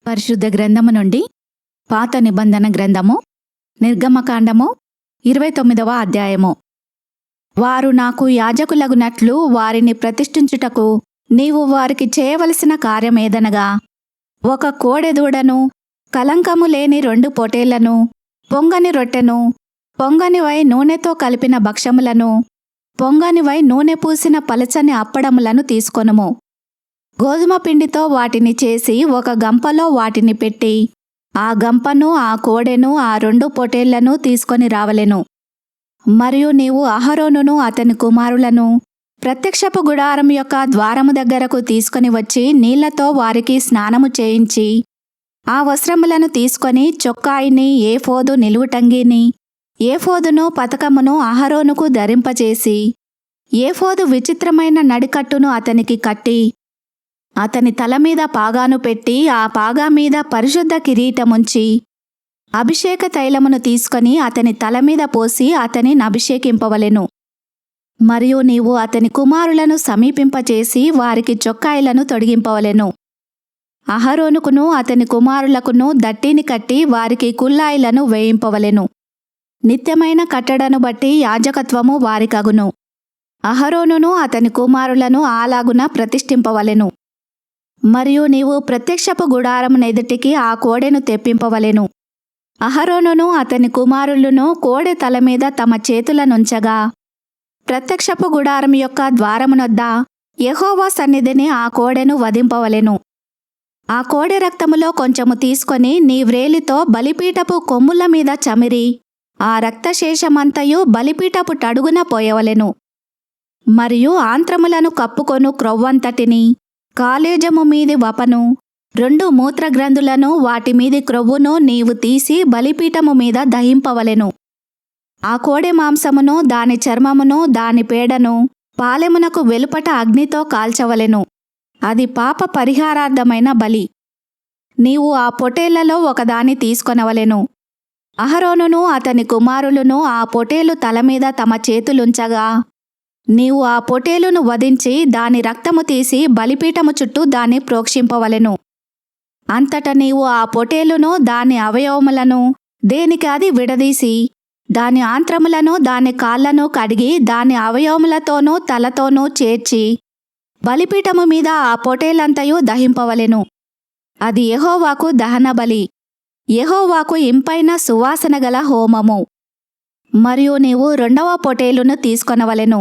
పరిశుద్ధ గ్రంథము నుండి పాత నిబంధన గ్రంథము నిర్గమకాండము 29వ అధ్యాయము. వారు నాకు యాజకులగునట్లు వారిని ప్రతిష్ఠించుటకు నీవు వారికి చేయవలసిన కార్యమేదనగా, ఒక కోడెదూడను, కలంకము లేని 2 పొటేళ్లను, పొంగని రొట్టెను, పొంగనివై నూనెతో కలిపిన భక్షములను, పొంగనివై నూనె పూసిన పలచని అప్పడములను తీసుకొనుము. గోధుమ పిండితో వాటిని చేసి ఒక గంపలో వాటిని పెట్టి, ఆ గంపను, ఆ కోడెను, ఆ 2 పొటేళ్లను తీసుకొని రావలెను. మరియు నీవు అహరోనును అతని కుమారులను ప్రత్యక్షపు గుడారం యొక్క ద్వారము దగ్గరకు తీసుకొని వచ్చి నీళ్లతో వారికి స్నానము చేయించి, ఆ వస్త్రములను తీసుకొని చొక్కాయిని, ఏఫోదు నిలువుటంగీని, ఏఫోదును పతకమును అహరోనుకు ధరింపచేసి, ఏఫోదు విచిత్రమైన నడికట్టును అతనికి కట్టి, అతని తల మీద పాగాను పెట్టి, ఆ పాగా మీద పరిశుద్ధ కిరీటముంచి, అభిషేక తైలమును తీసుకొని అతని తల మీద పోసి అతనిని అభిషేకింపవలెను. మరియు నీవు అతని కుమారులను సమీపింపచేసి వారికి చొక్కాయిలను తొడిగింపవలెను. అహరోనుకును అతని కుమారులకును దట్టిని కట్టి వారికి కుల్లాయిలను వేయింపవలెను. నిత్యమైన కట్టడను బట్టి యాజకత్వము వారికగును. అహరోనును అతని కుమారులను అలాగున ప్రతిష్ఠింపవలెను. మరియు నీవు ప్రత్యక్షపు గుడారమునెదుటికి ఆ కోడెను తెప్పింపవలెను. అహరోనును అతని కుమారులను కోడె తల మీద తమ చేతులనుంచగా, ప్రత్యక్షపు గుడారం యొక్క ద్వారమునొద్ద యెహోవా సన్నిధిని ఆ కోడెను వధింపవలెను. ఆ కోడె రక్తములో కొంచెము తీసుకొని నీ వ్రేలితో బలిపీఠపు కొమ్ముల మీద చమిరి, ఆ రక్తశేషమంతయు బలిపీఠపు టడుగున పోయవలెను. మరియు ఆంత్రములను కప్పుకొను క్రొవ్వంతటిని, కాలేజము మీది వపను, 2 మూత్రగ్రంథులను, వాటి మీది క్రొవ్వును నీవు తీసి బలిపీఠము మీద దహింపవలెను. ఆ కోడె మాంసమును, దాని చర్మమును, దాని పేడను పాలెమునకు వెలుపట అగ్నితో కాల్చవలెను. అది పాప పరిహారార్థమైన బలి. నీవు ఆ పొటేళ్లలో ఒకదాని తీసుకొనవలెను. అహరోనును అతని కుమారులను ఆ పొటేలు తల మీద తమ చేతులుంచగా, నీవు ఆ పొటేలును వధించి దాని రక్తము తీసి బలిపీఠము చుట్టూ దాన్ని ప్రోక్షింపవలెను. అంతట నీవు ఆ పొటేలును, దాని అవయవములను దేనికి అది విడదీసి, దాని ఆంత్రములను, దాని కాళ్లను కడిగి, దాని అవయవములతోనూ తలతోనూ చేర్చి, బలిపీఠము మీద ఆ పొటేలంతయు దహింపవలెను. అది యెహోవాకు దహనబలి, యెహోవాకు ఇంపైన సువాసన గల హోమము. మరియు నీవు 2వ పొటేలును తీసుకొనవలెను.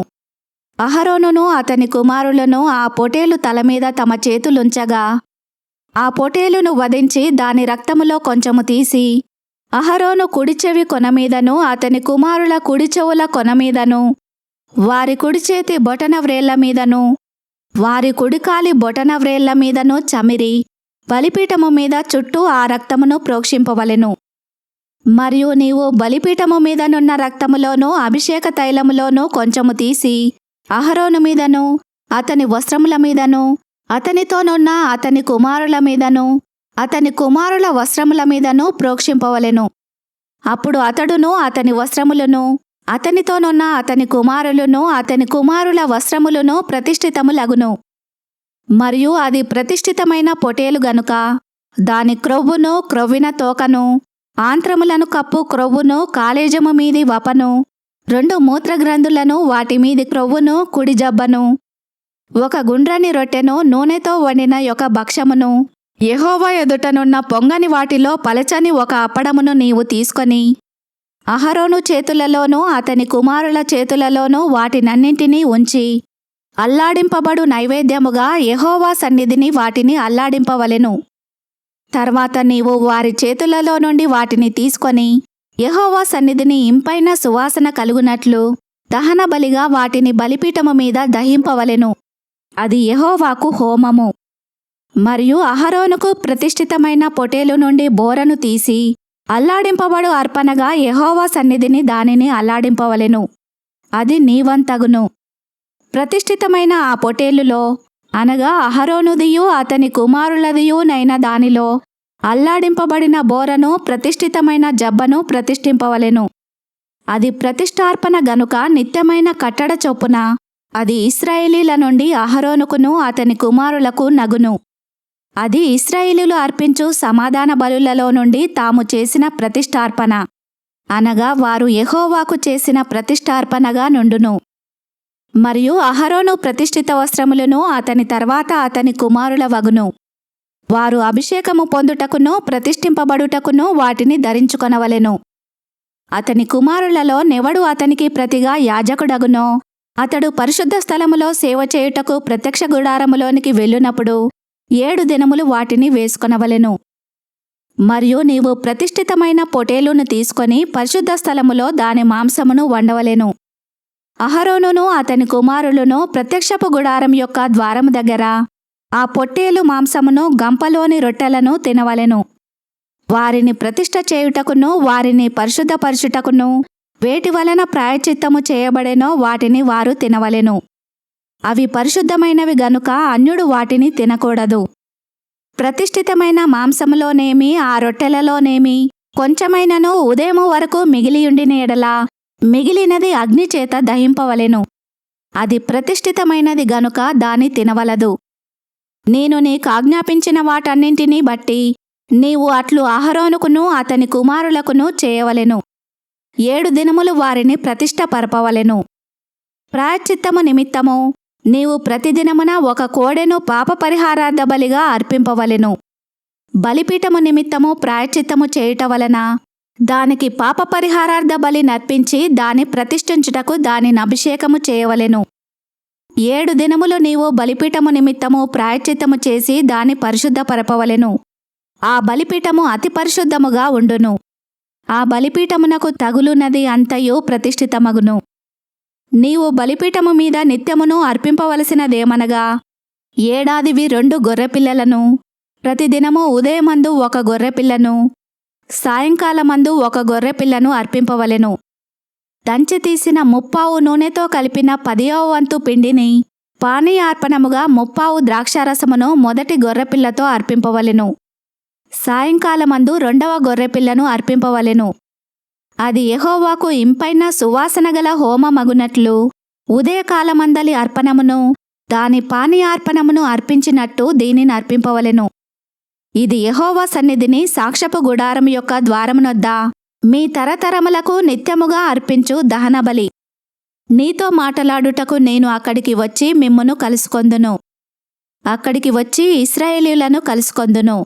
అహరోనును అతని కుమారులను ఆ పొటేలు తల మీద తమ చేతులుంచగా, ఆ పొటేలును వధించి దాని రక్తములో కొంచెము తీసి, అహరోను కుడిచెవి కొనమీదను, అతని కుమారుల కుడిచెవుల కొనమీదను, వారి కుడిచేతి బొటన వ్రేళ్ల మీదను, వారి కుడికాలి బొటన వ్రేళ్ల మీదను చమిరి, బలిపీఠము మీద చుట్టూ ఆ రక్తమును ప్రోక్షింపవలెను. మరియు నీవు బలిపీఠము మీదనున్న రక్తములోనూ అభిషేక తైలములోనూ కొంచెము తీసి అహరోను మీదను, అతని వస్త్రముల మీదను, అతనితోనున్న అతని కుమారుల మీదను, అతని కుమారుల వస్త్రముల మీదను ప్రోక్షింపవలెను. అప్పుడు అతడును, అతని వస్త్రములను, అతనితోనున్న అతని కుమారులను, అతని కుమారుల వస్త్రములను ప్రతిష్ఠితములగును. మరియు అది ప్రతిష్ఠితమైన పొటేలు గనుక దాని క్రొవ్వును, క్రొవ్విన తోకను, ఆంత్రములను కప్పు క్రొవ్వును, కాలేజము మీది వపను, 2 మూత్రగ్రంథులను, వాటి మీది క్రొవ్వును, కుడి జబ్బను, ఒక గుండ్రని రొట్టెను, నూనెతో వండిన ఒక భక్షమును, యెహోవా ఎదుటనున్న పొంగని వాటిలో పలచని ఒక అప్పడమును నీవు తీసుకొని, అహరోను చేతులలోనూ అతని కుమారుల చేతులలోనూ వాటినన్నింటినీ ఉంచి, అల్లాడింపబడు నైవేద్యముగా యెహోవా సన్నిధిని వాటిని అల్లాడింపవలెను. తర్వాత నీవు వారి చేతులలో నుండి వాటిని తీసుకొని యెహోవా సన్నిధిని ఇంపైన సువాసన కలుగునట్లు దహన బలిగా వాటిని బలిపీఠము మీద దహింపవలెను. అది యెహోవాకు హోమము. మరియు అహరోనుకు ప్రతిష్ఠితమైన పొటేలు నుండి బోరను తీసి అల్లాడింపబడు అర్పణగా యెహోవా సన్నిధిని దానిని అల్లాడింపవలెను. అది నీవంతగును. ప్రతిష్ఠితమైన ఆ పొటేలులో, అనగా అహరోనుదియు అతని కుమారులదియు నైన దానిలో అల్లాడింపబడిన బోరను, ప్రతిష్ఠితమైన జబ్బను ప్రతిష్ఠింపవలెను. అది ప్రతిష్ఠార్పణ గనుక నిత్యమైన కట్టడ చొప్పున అది ఇశ్రాయేలీల నుండి అహరోనుకును అతని కుమారులకు నగును. అది ఇశ్రాయేలీయులు అర్పించు సమాధాన బలులలో నుండి తాము చేసిన ప్రతిష్ఠార్పణ, అనగా వారు యెహోవాకు చేసిన ప్రతిష్ఠార్పణగా నుండును. మరియు అహరోను ప్రతిష్ఠిత వస్త్రములను అతని తర్వాత అతని కుమారుల వగును. వారు అభిషేకము పొందుటకును ప్రతిష్ఠింపబడుటకును వాటిని ధరించుకొనవలెను. అతని కుమారులలో నెవడు అతనికి ప్రతిగా యాజకుడగునో అతడు పరిశుద్ధ స్థలములో సేవ చేయుటకు ప్రత్యక్ష గుడారములోనికి వెళ్ళునప్పుడు 7 దినములు వాటిని వేసుకొనవలెను. మరియు నీవు ప్రతిష్ఠితమైన పొటేలును తీసుకొని పరిశుద్ధ స్థలములో దాని మాంసమును వండవలెను. అహరోనును అతని కుమారులను ప్రత్యక్షపు గుడారం యొక్క ద్వారము దగ్గర ఆ పొట్టేలు మాంసమును గంపలోని రొట్టెలను తినవలెను. వారిని ప్రతిష్ఠ చేయుటకును వారిని పరిశుద్ధపరచుటకును వేటి వలన ప్రాయశ్చిత్తము చేయబడెనో వాటిని వారు తినవలెను. అవి పరిశుద్ధమైనవి గనుక అన్యుడు వాటిని తినకూడదు. ప్రతిష్ఠితమైన మాంసములోనేమి ఆ రొట్టెలలోనేమి కొంచెమైనను ఉదయము వరకు మిగిలియుండిన ఎడల మిగిలినది అగ్నిచేత దహింపవలెను. అది ప్రతిష్ఠితమైనది గనుక దాని తినవలదు. నేను నీకు ఆజ్ఞాపించిన వాటన్నింటినీ బట్టి నీవు అట్లు అహరోనుకును అతని కుమారులకును చేయవలెను. 7 దినములు వారిని ప్రతిష్ఠపరపవలెను. ప్రాయశ్చిత్తము నిమిత్తము నీవు ప్రతిదినమున ఒక కోడెను పాపపరిహారార్థ బలిగా అర్పింపవలెను. బలిపీఠము నిమిత్తము ప్రాయశ్చిత్తము చేయుట వలన దానికి పాపపరిహారార్థ బలి నర్పించి దాని ప్రతిష్ఠించుటకు దానిని అభిషేకము చేయవలెను. 7 దినములు నీవు బలిపీఠము నిమిత్తము ప్రాయశ్చిత్తము చేసి దాని పరిశుద్ధపరపవలెను. ఆ బలిపీఠము అతి పరిశుద్ధముగా ఉండును. ఆ బలిపీఠమునకు తగులున్నది అంతయు ప్రతిష్ఠితమగును. నీవు బలిపీఠము మీద నిత్యమును అర్పింపవలసినదేమనగా ఏడాదివి 2 గొర్రెపిల్లలను, ప్రతిదినము ఉదయమందు 1 గొర్రెపిల్లను, సాయంకాలమందు 1 గొర్రెపిల్లను అర్పింపవలెను. దంచి తీసిన 30 నూనెతో కలిపిన 10వ వంతు పిండిని పానీయార్పణముగా 30 ద్రాక్షారసమును మొదటి గొర్రెపిల్లతో అర్పింపవలెను. సాయంకాలమందు 2వ గొర్రెపిల్లను అర్పింపవలెను. అది యెహోవాకు ఇంపైన సువాసన గల హోమమగునట్లు ఉదయకాలమందలి అర్పణమును దాని పానీయార్పణమును అర్పించినట్టు దీనిని అర్పింపవలెను. ఇది యెహోవా సన్నిధిని సాక్ష్యపు గుడారం యొక్క ద్వారమునొద్ద మీ తరతరములకు నిత్యముగా అర్పించు దహనబలి. నీతో మాటలాడుటకు నేను అక్కడికి వచ్చి మిమ్మును కలుసుకొందును. అక్కడికి వచ్చి ఇశ్రాయేలీయులను కలుసుకొందును.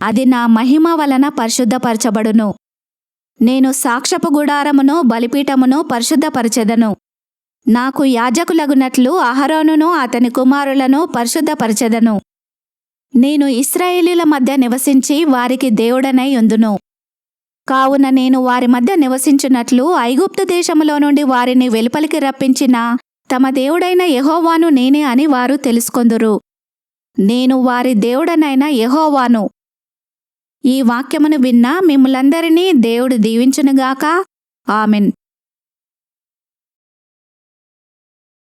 అది నా మహిమ వలన పరిశుద్ధపరచబడును. నేను సాక్ష్యపు గుడారమును బలిపీఠమును పరిశుద్ధపరచెదను. నాకు యాజకులగునట్లు అహరోనును అతని కుమారులను పరిశుద్ధపరచెదను. నేను ఇశ్రాయేలీయుల మధ్య నివసించి వారికి దేవుడనై యుందును. కావున నేను వారి మధ్య నివసించున్నట్లు ఐగుప్తు దేశములో నుండి వారిని వెలుపలికి రప్పించిన తమ దేవుడైన యెహోవాను నేనే అని వారు తెలుసుకొందురు. నేను వారి దేవుడనైన యెహోవాను. ఈ వాక్యమును విన్న మిమ్ములందరినీ దేవుడు దీవించునుగాక. ఆమెన్.